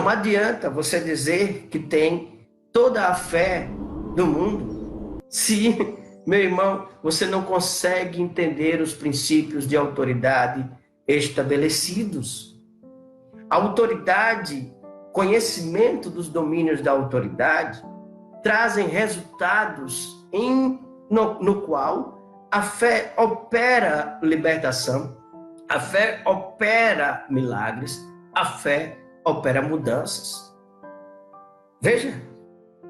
Não adianta você dizer que tem toda a fé do mundo se, meu irmão, você não consegue entender os princípios de autoridade estabelecidos. A autoridade, conhecimento dos domínios da autoridade, trazem resultados no qual a fé opera libertação, a fé opera milagres, a fé opera mudanças. Veja,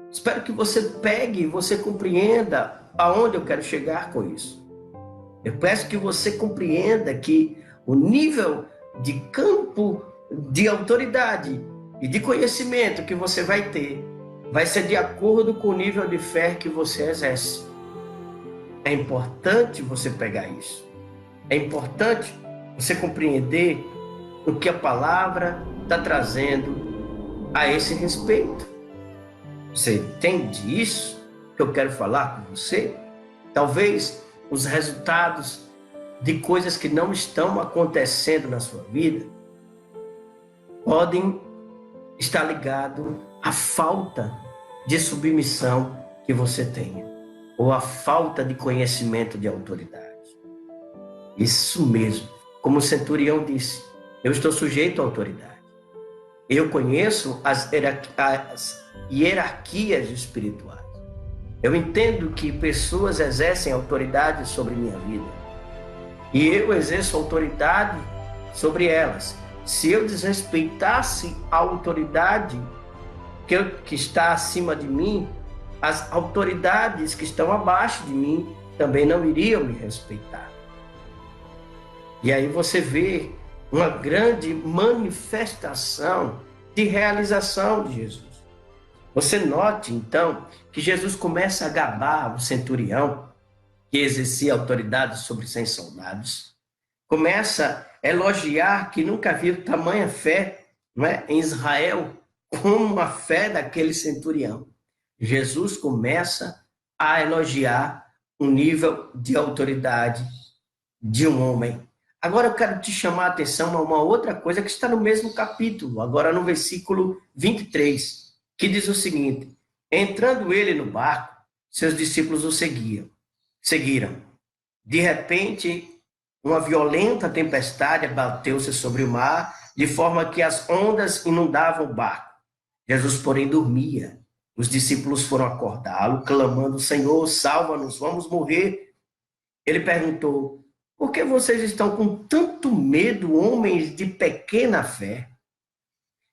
espero que você pegue e você compreenda aonde eu quero chegar com isso. Eu peço que você compreenda que o nível de campo de autoridade e de conhecimento que você vai ter vai ser de acordo com o nível de fé que você exerce. É importante você pegar isso. É importante você compreender o que a palavra está trazendo a esse respeito. Você entende isso que eu quero falar com você? Talvez os resultados de coisas que não estão acontecendo na sua vida podem estar ligados à falta de submissão que você tenha, ou à falta de conhecimento de autoridade. Isso mesmo, como o centurião disse, eu estou sujeito à autoridade. Eu conheço as hierarquias espirituais. Eu entendo que pessoas exercem autoridade sobre minha vida. E eu exerço autoridade sobre elas. Se eu desrespeitasse a autoridade que está acima de mim, as autoridades que estão abaixo de mim também não iriam me respeitar. E aí você vê uma grande manifestação de realização de Jesus. Você note, então, que Jesus começa a gabar o centurião, que exercia autoridade sobre 100 soldados, começa a elogiar que nunca viu tamanha fé, não é, em Israel, como a fé daquele centurião. Jesus começa a elogiar o nível de autoridade de um homem. Agora eu quero te chamar a atenção a uma outra coisa que está no mesmo capítulo, agora no versículo 23, que diz o seguinte: entrando ele no barco, seus discípulos o seguiram. De repente, uma violenta tempestade abateu-se sobre o mar, de forma que as ondas inundavam o barco. Jesus, porém, dormia. Os discípulos foram acordá-lo, clamando: Senhor, salva-nos, vamos morrer. Ele perguntou: por que vocês estão com tanto medo, homens de pequena fé?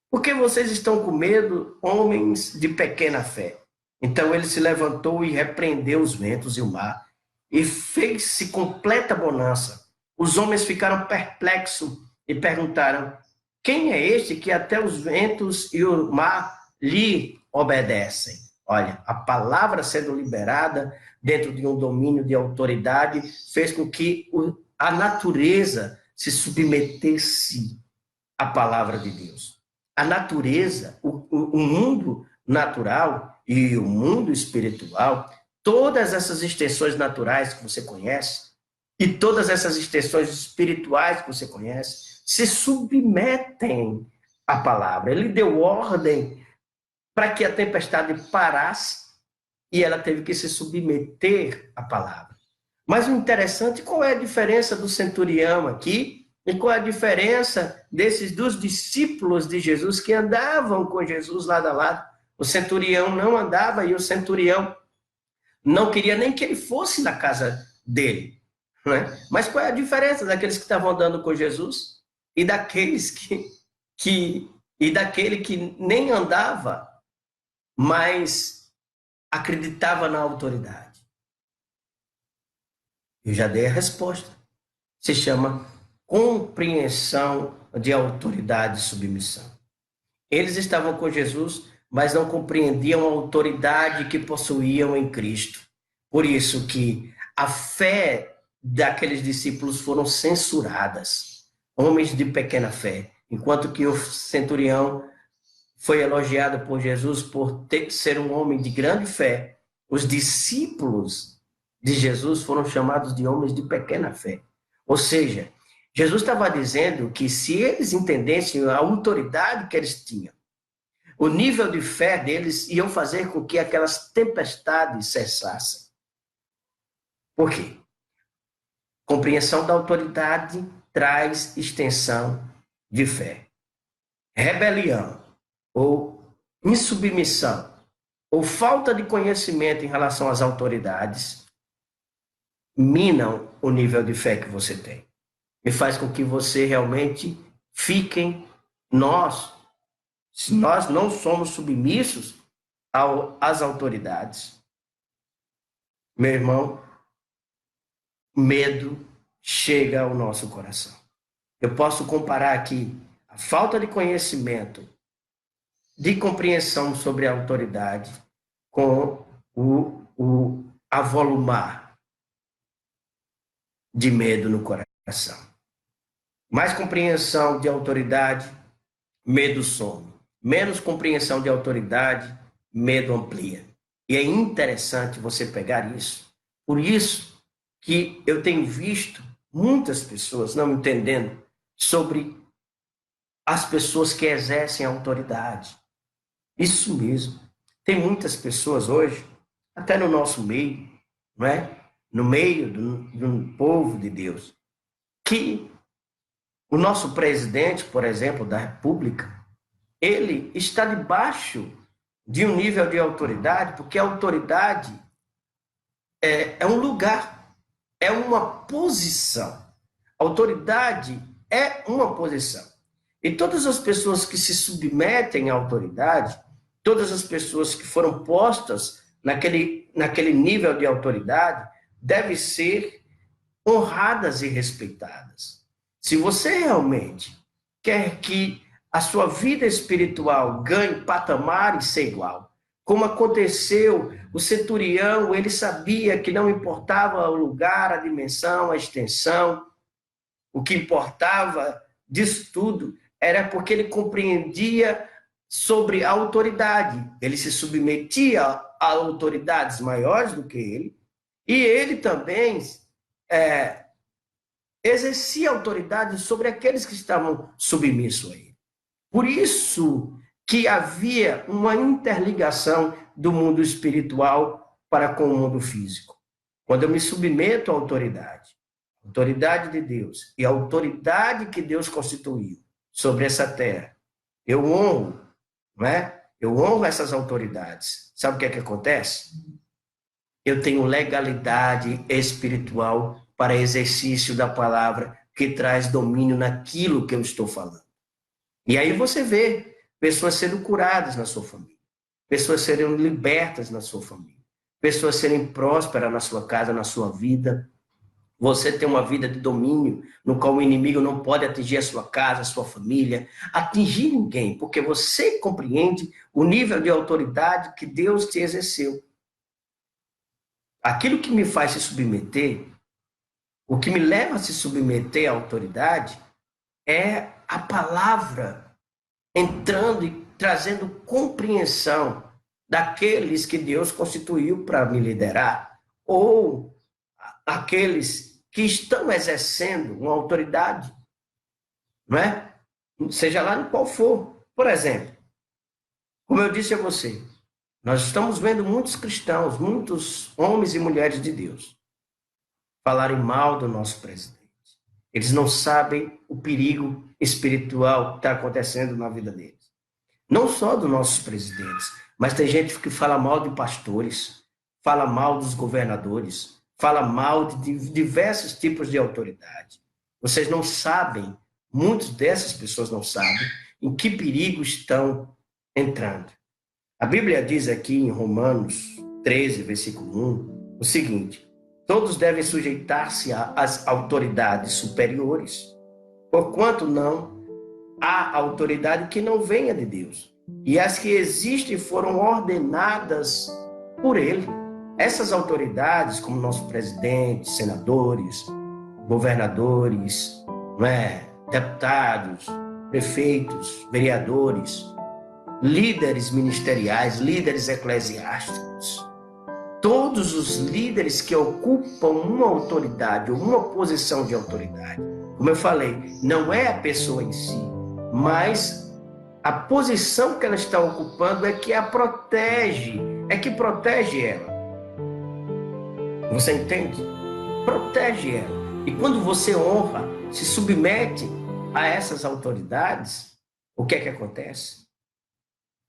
Por que vocês estão com medo, homens de pequena fé? Então ele se levantou e repreendeu os ventos e o mar, e fez-se completa bonança. Os homens ficaram perplexos e perguntaram: quem é este que até os ventos e o mar lhe obedecem? Olha, a palavra sendo liberada dentro de um domínio de autoridade fez com que a natureza se submetesse à palavra de Deus. A natureza, o mundo natural e o mundo espiritual, todas essas extensões naturais que você conhece e todas essas extensões espirituais que você conhece se submetem à palavra. Ele deu ordem para que a tempestade parasse e ela teve que se submeter à palavra. Mas o interessante, qual é a diferença do centurião aqui e qual é a diferença dos discípulos de Jesus que andavam com Jesus lado a lado? O centurião não andava e o centurião não queria nem que ele fosse na casa dele. Não é? Mas qual é a diferença daqueles que estavam andando com Jesus e daqueles daquele que nem andava, mas acreditava na autoridade? Eu já dei a resposta. Se chama compreensão de autoridade e submissão. Eles estavam com Jesus, mas não compreendiam a autoridade que possuíam em Cristo. Por isso que a fé daqueles discípulos foram censuradas, homens de pequena fé, enquanto que o centurião foi elogiado por Jesus por ser um homem de grande fé. Os discípulos de Jesus foram chamados de homens de pequena fé. Ou seja, Jesus estava dizendo que se eles entendessem a autoridade que eles tinham, o nível de fé deles ia fazer com que aquelas tempestades cessassem. Por quê? Compreensão da autoridade traz extensão de fé. Rebelião ou insubmissão ou falta de conhecimento em relação às autoridades minam o nível de fé que você tem e faz com que você realmente fiquem se nós não somos submissos às autoridades, meu irmão, medo chega ao nosso coração. Eu posso comparar aqui a falta de conhecimento, de compreensão sobre a autoridade com o avolumar de medo no coração. Mais compreensão de autoridade, medo some. Menos compreensão de autoridade, medo amplia. E é interessante você pegar isso. Por isso que eu tenho visto muitas pessoas não entendendo sobre as pessoas que exercem autoridade. Isso mesmo. Tem muitas pessoas hoje, até no nosso meio, não é? No meio do povo de Deus, que o nosso presidente, por exemplo, da República, ele está debaixo de um nível de autoridade, porque a autoridade é um lugar, é uma posição. A autoridade é uma posição. E todas as pessoas que se submetem à autoridade, todas as pessoas que foram postas naquele nível de autoridade, devem ser honradas e respeitadas. Se você realmente quer que a sua vida espiritual ganhe patamar e ser igual, como aconteceu, o centurião, ele sabia que não importava o lugar, a dimensão, a extensão, o que importava disso tudo era porque ele compreendia sobre a autoridade. Ele se submetia a autoridades maiores do que ele, e ele também exercia autoridade sobre aqueles que estavam submissos a ele. Por isso que havia uma interligação do mundo espiritual para com o mundo físico. Quando eu me submeto à autoridade de Deus e a autoridade que Deus constituiu sobre essa terra, eu honro, não é? Eu honro essas autoridades. Sabe o que é que acontece? Eu tenho legalidade espiritual para exercício da palavra que traz domínio naquilo que eu estou falando. E aí você vê pessoas sendo curadas na sua família, pessoas serem libertas na sua família, pessoas serem prósperas na sua casa, na sua vida. Você tem uma vida de domínio, no qual o inimigo não pode atingir a sua casa, a sua família, atingir ninguém, porque você compreende o nível de autoridade que Deus te exerceu. Aquilo que me faz se submeter, o que me leva a se submeter à autoridade, é a palavra entrando e trazendo compreensão daqueles que Deus constituiu para me liderar, ou aqueles que estão exercendo uma autoridade, não é? Seja lá no qual for. Por exemplo, como eu disse a você, nós estamos vendo muitos cristãos, muitos homens e mulheres de Deus, falarem mal do nosso presidente. Eles não sabem o perigo espiritual que está acontecendo na vida deles. Não só dos nossos presidentes, mas tem gente que fala mal de pastores, fala mal dos governadores, fala mal de diversos tipos de autoridade. Vocês não sabem, muitas dessas pessoas não sabem, em que perigo estão entrando. A Bíblia diz aqui em Romanos 13, versículo 1, o seguinte: todos devem sujeitar-se às autoridades superiores, porquanto não há autoridade que não venha de Deus, e as que existem foram ordenadas por Ele. Essas autoridades, como nosso presidente, senadores, governadores, deputados, prefeitos, vereadores, líderes ministeriais, líderes eclesiásticos, todos os líderes que ocupam uma autoridade ou uma posição de autoridade, como eu falei, não é a pessoa em si, mas A posição que ela está ocupando é que a protege, é que protege ela. Você entende? Protege ela. E quando você honra, se submete a essas autoridades, o que é que acontece?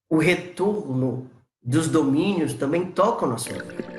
O retorno dos domínios também tocam na sua vida.